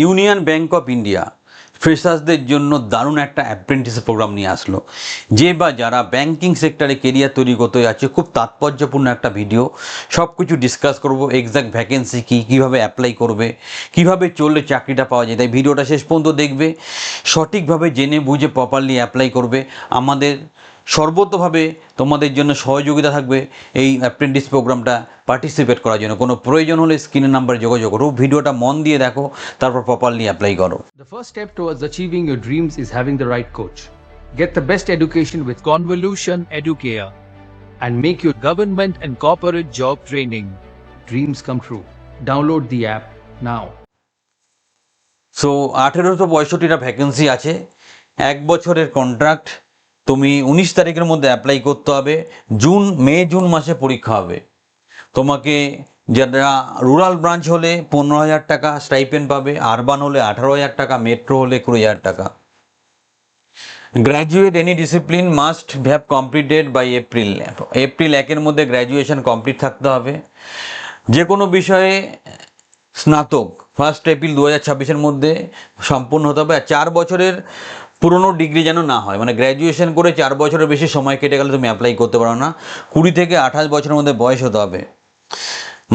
Union bank of India ফ্রেশার্সদের জন্য দারুণ একটা অ্যাপ্রেন্টিস প্রোগ্রাম নিয়ে আসলো। যে বা যারা ব্যাংকিং সেক্টরে কেরিয়ার তৈরি করতে যাচ্ছে, খুব তাৎপর্যপূর্ণ একটা ভিডিও। সব কিছু ডিসকাস করব, এক্সাক্ট ভ্যাকেন্সি কী, কীভাবে অ্যাপ্লাই করবে, কীভাবে চললে চাকরিটা পাওয়া যায়। তাই ভিডিওটা শেষ পর্যন্ত দেখবে, সঠিকভাবে জেনে বুঝে প্রপারলি অ্যাপ্লাই করবে। আমাদের সর্বতভাবে তোমাদের জন্য সহযোগিতা থাকবে এই অ্যাপ্রেন্টিস প্রোগ্রামটা পার্টিসিপেট করার জন্য। কোনো প্রয়োজন হলে স্ক্রিনের নাম্বারে যোগাযোগ করো। ভিডিওটা মন দিয়ে দেখো, তারপর প্রপারলি অ্যাপ্লাই করো। The first step towards achieving your dreams is having the right coach. Get the best education with Convolution Educare and make your government and corporate job training dreams come true. Download the app now. So 1865টা vacancy আছে, 1 বছরের contract. তুমি 19 তারিখের মধ্যে apply করতে হবে। May June মাসে পরীক্ষা হবে। তোমাকে যারা রুরাল ব্রাঞ্চ হলে 15,000 টাকা স্টাইপেন্ড পাবে, আরবান হলে 18,000 টাকা, মেট্রো হলে 20,000 টাকা। Graduate any discipline must have completed by April 1-এর মধ্যে গ্র্যাজুয়েশন কমপ্লিট থাকতে হবে। যে কোনো বিষয়ে স্নাতক 1 এপ্রিল 2026-এর মধ্যে সম্পূর্ণ হতে হবে। আর 4 বছরের পুরনো ডিগ্রি যেন না হয়, মানে গ্র্যাজুয়েশন করে 4 বছরের বেশি সময় কেটে গেলে তুমি অ্যাপ্লাই করতে পারো না। 20 থেকে 28 বছরের মধ্যে বয়স হতে হবে।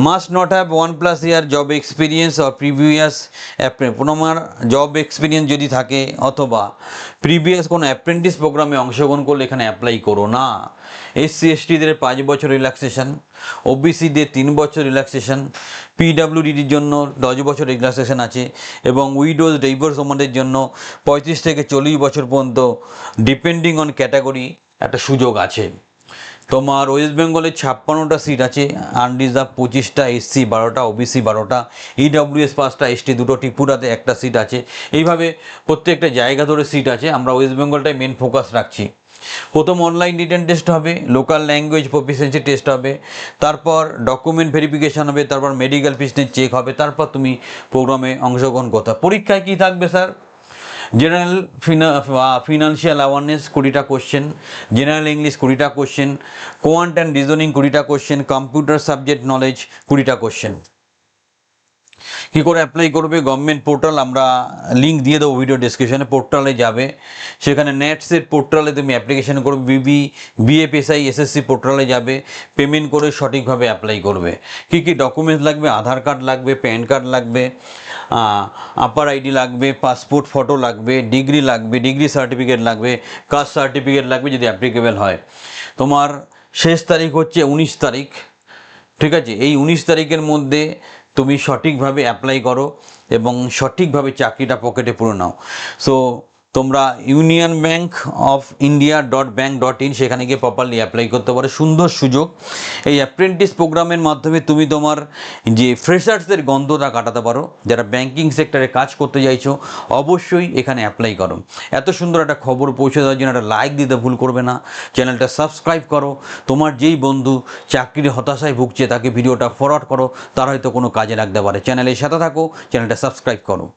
Must not have 1+ year job experience or previous তোমার জব এক্সপিরিয়েন্স যদি থাকে অথবা প্রিভিয়াস কোনো অ্যাপ্রেন্টিস প্রোগ্রামে অংশগ্রহণ করলে এখানে অ্যাপ্লাই করো না। SC/STদের 5 বছর রিল্যাক্সেশন, OBCদের 3 বছর রিল্যাক্সেশন, PWDর জন্য 10 বছর রিল্যাক্সেশন আছে, এবং উইডোজ ডিভোর্স ওম্যানদের জন্য 35 থেকে 40 বছর পর্যন্ত ডিপেন্ডিং অন ক্যাটাগরি একটা সুযোগ আছে। তোমার ওয়েস্ট বেঙ্গলে 56টা সিট আছে, আনরিজার্ভ 25টা, SC 12টা, OBC 12টা, EWS 5টা, ST 2টো, ত্রিপুরাতে 1টা সিট আছে। এইভাবে প্রত্যেকটা জায়গা ধরে সিট আছে। আমরা ওয়েস্ট বেঙ্গলটাই মেন ফোকাস রাখছি। প্রথম অনলাইন রিটেন টেস্ট হবে, লোকাল ল্যাঙ্গুয়েজ প্রফিসিয়েন্সি টেস্ট হবে, তারপর ডকুমেন্ট ভেরিফিকেশান হবে, তারপর মেডিকেল ফিটনেস চেক হবে, তারপর তুমি প্রোগ্রামে অংশগ্রহণ করতে হবে। পরীক্ষায় কী থাকবে স্যার? জেনারেল ফিনান্সিয়াল অ্যাওয়ারনেস 20টা কোশ্চেন, জেনারেল ইংলিশ 20টা কোশ্চেন, কোয়ান্ট অ্যান্ড রিজনিং 20টা কোশ্চেন, কম্পিউটার সাবজেক্ট নলেজ 20টা কোশ্চেন। কী করে অ্যাপ্লাই করবে? গভর্নমেন্ট পোর্টাল, আমরা লিঙ্ক দিয়ে দেবো ভিডিও ডেসক্রিপশনে। পোর্টালে যাবে, সেখানে নেটসেট পোর্টালে তুমি অ্যাপ্লিকেশন করবে। BFSI SSC পোর্টালে যাবে, পেমেন্ট করে সঠিকভাবে অ্যাপ্লাই করবে। কী কী ডকুমেন্টস লাগবে? আধার কার্ড লাগবে, প্যান কার্ড লাগবে, আপার আইডি লাগবে, পাসপোর্ট ফটো লাগবে, ডিগ্রি লাগবে, ডিগ্রি সার্টিফিকেট লাগবে, কাস্ট সার্টিফিকেট লাগবে যদি অ্যাপ্লিকেবল হয়। তোমার শেষ তারিখ হচ্ছে 19 তারিখ, ঠিক আছে? এই 19 তারিখের মধ্যে তুমি সঠিকভাবে অ্যাপ্লাই করো এবং সঠিকভাবে চাকরিটা পকেটে পুরো নাও। সো তোমরা union bank of India .bank.in সেখানে গিয়ে প্রপারলি অ্যাপ্লাই করতে পারো। সুন্দর সুযোগ। এই অ্যাপ্রেন্টিস প্রোগ্রামের মাধ্যমে তুমি তোমার যে ফ্রেশার্সদের গন্ধটা কাটাতে পারো। যারা ব্যাংকিং সেক্টরে কাজ করতে চাইছো, অবশ্যই এখানে অ্যাপ্লাই করো। এত সুন্দর একটা খবর পৌঁছে দেওয়ার জন্য একটা লাইক দিতে ভুল করবে না। চ্যানেলটা সাবস্ক্রাইব করো। তোমার যেই বন্ধু চাকরির হতাশায় ভুগছে তাকে ভিডিওটা ফরওয়ার্ড করো, তার হয়তো কোনো কাজে লাগতে পারে। চ্যানেলের সাথে থাকো, চ্যানেলটা সাবস্ক্রাইব করো।